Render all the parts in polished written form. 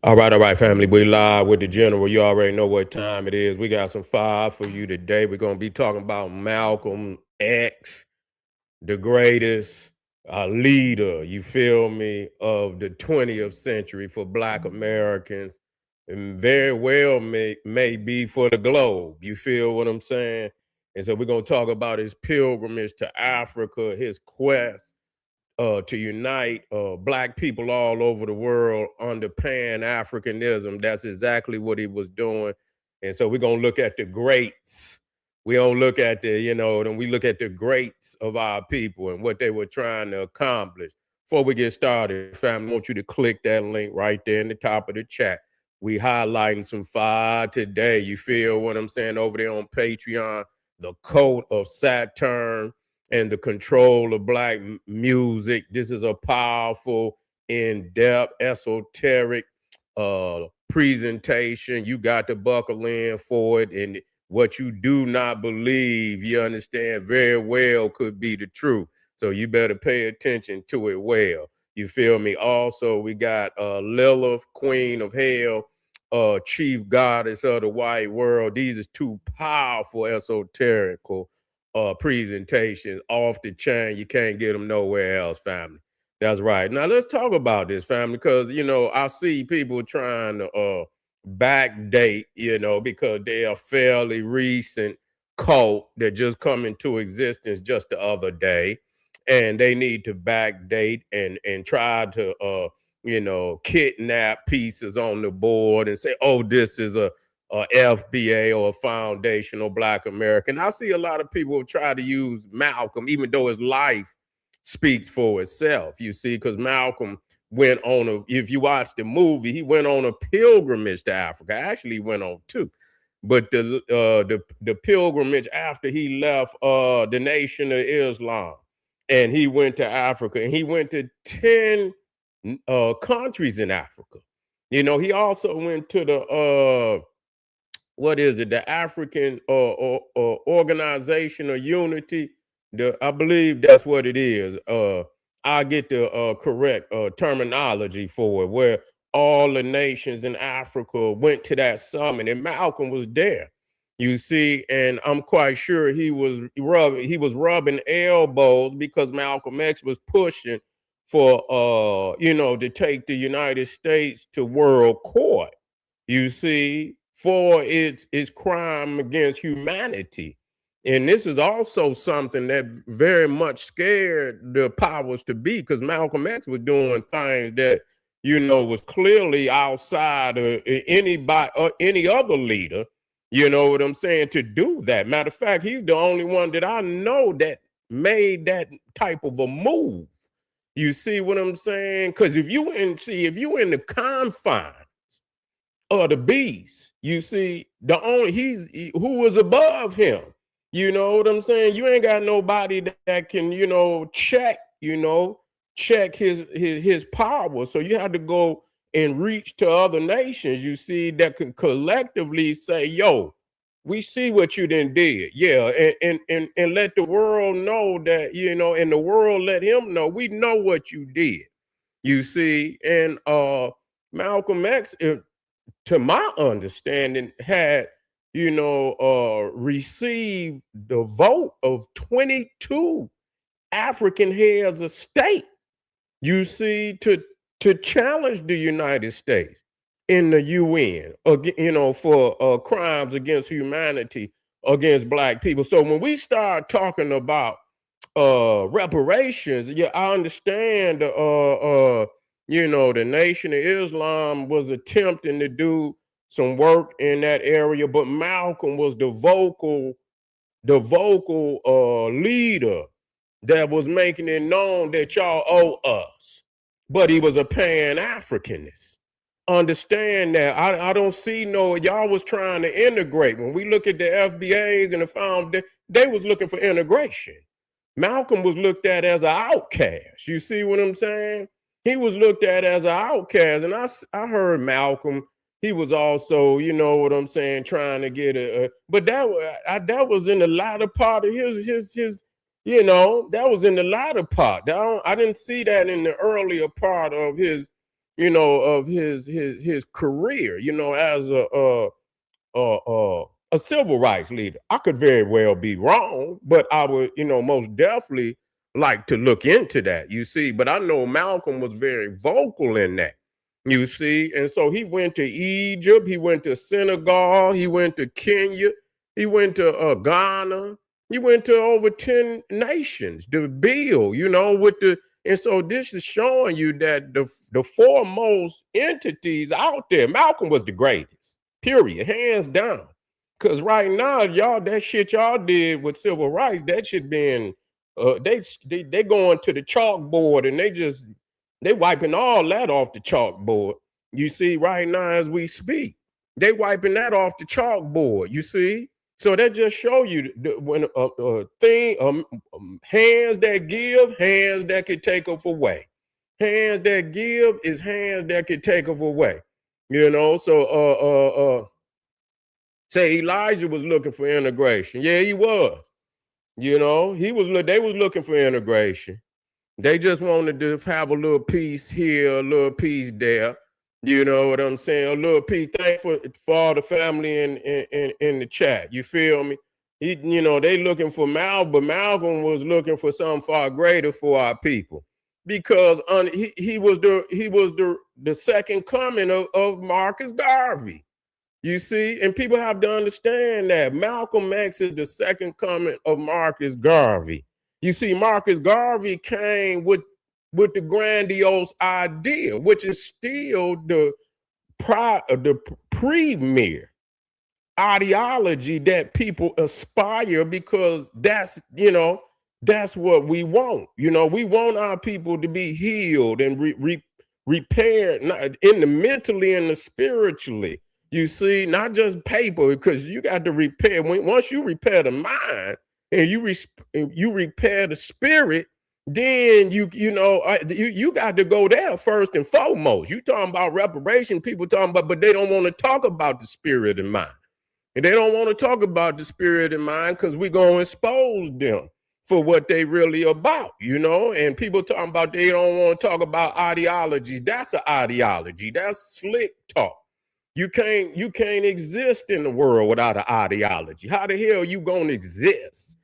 All right, family. We live with the general. You already know what time it is. We got some fire for you today. We're gonna be talking about Malcolm X, the greatest leader, you feel me, of the 20th century for Black Americans, and very well may be for the globe. You feel what I'm saying? And so we're gonna talk about his pilgrimage to Africa, his quest to unite Black people all over the world under pan-Africanism. That's exactly what he was doing. And so we're going to look at the greats. We don't look at then we look at the greats of our people and what they were trying to accomplish. Before we get started, family, I want you to click that link right there in the top of the chat. We highlighting some fire today. You feel what I'm saying over there on Patreon? The Cult of Saturn and the Control of Black Music. This is a powerful, in-depth, esoteric presentation. You got to buckle in for it. And what you do not believe, you understand very well could be the truth. So you better pay attention to it well. You feel me? Also, we got Lilith, Queen of Hell, Chief Goddess of the White World. These are two powerful esoterical presentations off the chain. You can't get them nowhere else, family. That's right. Now let's talk about this, family, because I see people trying to backdate, because they are fairly recent cult that just come into existence just the other day, and they need to backdate and try to kidnap pieces on the board and say, oh, this is a FBA or a foundational Black American. I see a lot of people try to use Malcolm, even though his life speaks for itself, you see, because Malcolm went on if you watch the movie, he went on a pilgrimage to Africa. Actually, he went on two. But the pilgrimage after he left the Nation of Islam, and he went to Africa, and he went to 10 countries in Africa. He also went to the the African Organization of Unity. I believe that's what it is. I get the correct terminology for it, where all the nations in Africa went to that summit, and Malcolm was there. You see, and I'm quite sure he was rubbing elbows because Malcolm X was pushing for to take the United States to world court. You see, for its crime against humanity. And this is also something that very much scared the powers to be, because Malcolm X was doing things that, was clearly outside of anybody or any other leader, you know what I'm saying, to do that. Matter of fact, he's the only one that I know that made that type of a move. You see what I'm saying? Because if you in the confines of the beast, you see, who was above him. You know what I'm saying? You ain't got nobody that can, check his power. So you have to go and reach to other nations, you see, that can collectively say, yo, we see what you done did. Yeah, and let the world know that, and the world let him know, we know what you did. You see, and Malcolm X, to my understanding, had received the vote of 22 African heads of state, you see, to challenge the United States in the UN, for crimes against humanity against Black people. So when we start talking about reparations, yeah, I understand the Nation of Islam was attempting to do some work in that area, but Malcolm was the vocal leader that was making it known that y'all owe us. But he was a pan-Africanist. Understand that. I don't see y'all was trying to integrate. When we look at the FBAs and the found, they was looking for integration. Malcolm was looked at as an outcast. You see what I'm saying? He was looked at as an outcast. And I heard Malcolm, he was also, you know what I'm saying, trying to get but that was in the latter part of his that was in the latter part. I didn't see that in the earlier part of his of his career, as a civil rights leader. I could very well be wrong, but I would, most definitely like to look into that, you see. But I know Malcolm was very vocal in that, you see. And so he went to Egypt, he went to Senegal, he went to Kenya, he went to Ghana, he went to over 10 nations to build, and so this is showing you that the foremost entities out there, Malcolm was the greatest, period, hands down. Because right now, y'all, that shit y'all did with civil rights, that shit being, they going to the chalkboard and they wiping all that off the chalkboard. You see, right now as we speak, they wiping that off the chalkboard. You see, so that just show you when hands that give, hands that can take up away. Hands that give is hands that can take up away. So say Elijah was looking for integration. Yeah, he was. They was looking for integration. They just wanted to have a little piece here, a little piece there. You know what I'm saying? A little piece. Thanks for all the family in the chat. You feel me? They looking for Malcolm, but Malcolm was looking for something far greater for our people, because he was the second coming of Marcus Garvey. You see, and people have to understand that Malcolm X is the second coming of Marcus Garvey. You see, Marcus Garvey came with the grandiose idea, which is still the premier ideology that people aspire, because that's what we want. We want our people to be healed and repaired, in the mentally and the spiritually. You see, not just paper, because you got to repair. Once you repair the mind and you repair the spirit, then you got to go there first and foremost. You talking about reparation, people talking about, but they don't want to talk about the spirit and mind. And they don't want to talk about the spirit and mind because we're going to expose them for what they really about, and people talking about they don't want to talk about ideologies. That's an ideology. That's slick talk. You can't exist in the world without an ideology. How the hell you gonna exist?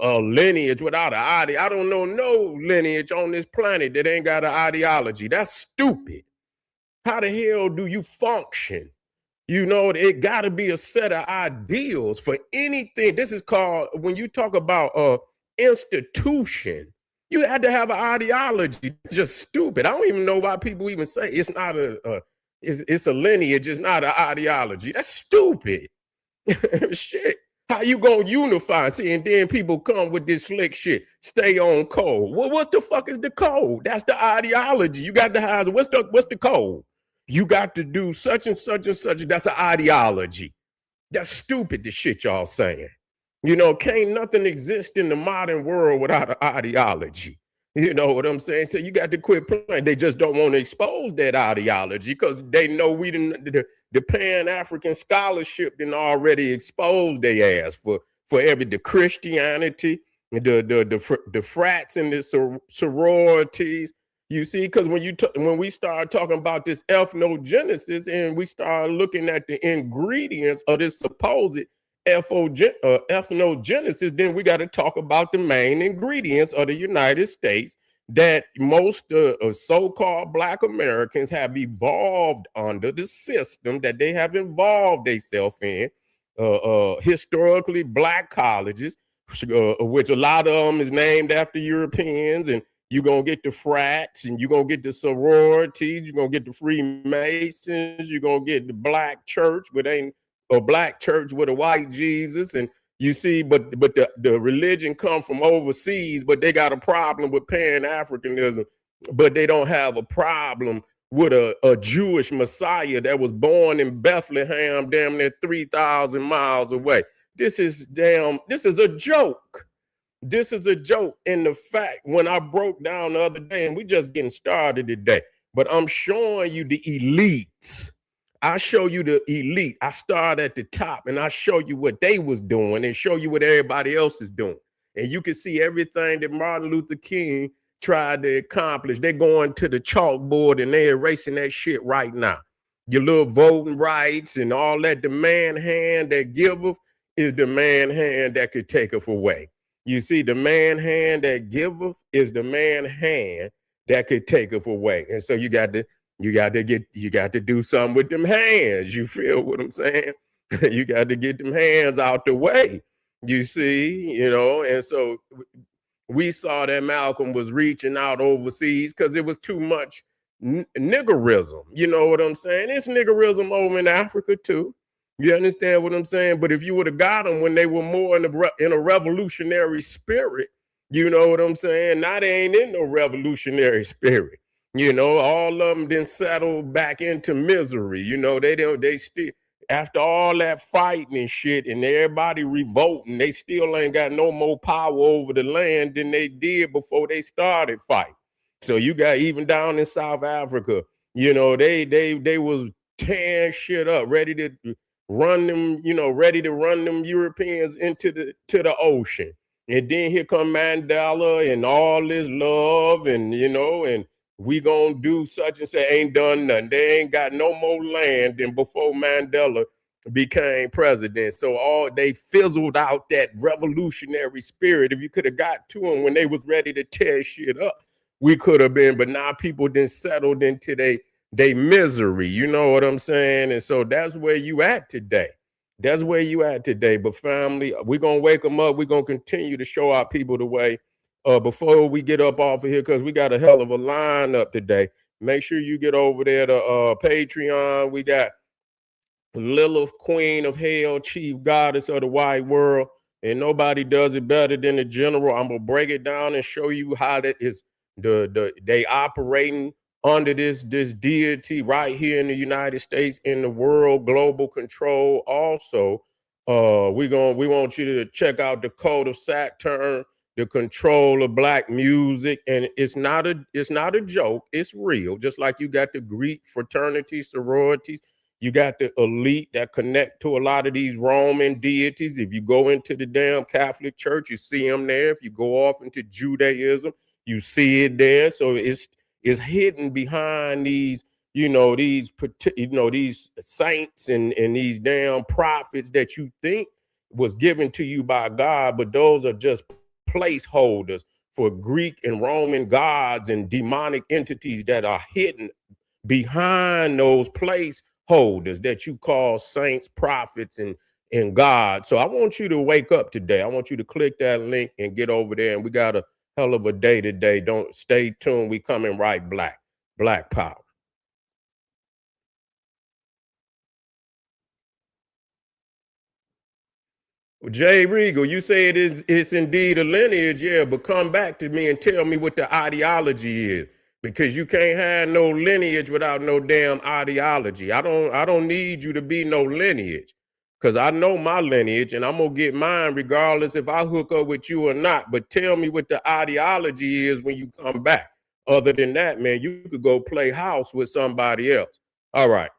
A lineage without an ideology? I don't know no lineage on this planet that ain't got an ideology. That's stupid. How the hell do you function? It got to be a set of ideals for anything. This is called, when you talk about institution, you had to have an ideology. It's just stupid. I don't even know why people even say it's not it's a lineage, it's not an ideology. That's stupid. Shit. How you gonna unify? See, and then people come with this slick shit. Stay on code. Well, what the fuck is the code? That's the ideology. You got to have what's the code? You got to do such and such and such. That's an ideology. That's stupid, the shit y'all saying. Can't nothing exist in the modern world without an ideology. You know what I'm saying? So you got to quit playing. They just don't want to expose that ideology because they know the pan-African scholarship didn't already expose their ass for the Christianity, the frats and the sororities. You see, because when we start talking about this ethnogenesis and we start looking at the ingredients of this supposed ethnogenesis, then we got to talk about the main ingredients of the United States that most so-called Black Americans have evolved under, the system that they have involved themselves in. Historically Black colleges, which a lot of them is named after Europeans, and you're going to get the frats, and you're going to get the sororities, you're going to get the Freemasons, you're going to get the Black church, but ain't a Black church with a white Jesus. And you see, but the religion come from overseas, but they got a problem with pan-Africanism, but they don't have a problem with a Jewish Messiah that was born in Bethlehem, damn near 3,000 miles away. This is a joke. This is a joke. And the fact, when I broke down the other day, and we just getting started today, but I'm showing you the elites. I show you the elite. I start at the top and I show you what they was doing and show you what everybody else is doing. And you can see everything that Martin Luther King tried to accomplish. They're going to the chalkboard and they're erasing that shit right now. Your little voting rights and all that, the man hand that giveth is the man hand that could taketh away. You see, the man hand that giveth is the man hand that could taketh away. And so you got to do something with them hands. You feel what I'm saying? You got to get them hands out the way. You see, and so we saw that Malcolm was reaching out overseas because it was too much niggerism. You know what I'm saying? It's niggerism over in Africa too. You understand what I'm saying? But if you would have got them when they were more in a revolutionary spirit, you know what I'm saying? Now they ain't in no revolutionary spirit. All of them then settled back into misery. They still, after all that fighting and shit and everybody revolting, they still ain't got no more power over the land than they did before they started fighting. So you got even down in South Africa, they was tearing shit up, ready to run them Europeans into the ocean. And then here come Mandela and all this love and we gonna do such and say, ain't done nothing. They ain't got no more land than before Mandela became president. So they fizzled out that revolutionary spirit. If you could have got to them when they was ready to tear shit up, we could have been. But now people then settled into they misery. You know what I'm saying? And so that's where you at today. That's where you at today. But family, we're gonna wake them up. We're gonna continue to show our people the way. Before we get up off of here, because we got a hell of a lineup today. Make sure you get over there to Patreon. We got Lilith, Queen of Hell, Chief Goddess of the White World, and nobody does it better than the General. I'm gonna break it down and show you how that is they operating under this deity right here in the United States, in the world, global control. Also, we want you to check out the Code of Saturn, the control of black music, and it's not a joke. It's real. Just like you got the Greek fraternities, sororities, you got the elite that connect to a lot of these Roman deities. If you go into the damn Catholic Church, you see them there. If you go off into Judaism, you see it there. So it's hidden behind these, these saints and these damn prophets that you think was given to you by God, but those are just placeholders for Greek and Roman gods and demonic entities that are hidden behind those placeholders that you call saints, prophets, and God. So I want you to wake up today. I want you to click that link and get over there. And we got a hell of a day today. Don't stay tuned. We coming right black power. Well, Jay Regal, you say it's indeed a lineage, yeah, but come back to me and tell me what the ideology is, because you can't have no lineage without no damn ideology. I don't need you to be no lineage, because I know my lineage and I'm gonna get mine regardless if I hook up with you or not. But tell me what the ideology is when you come back. Other than that, man, you could go play house with somebody else. All right.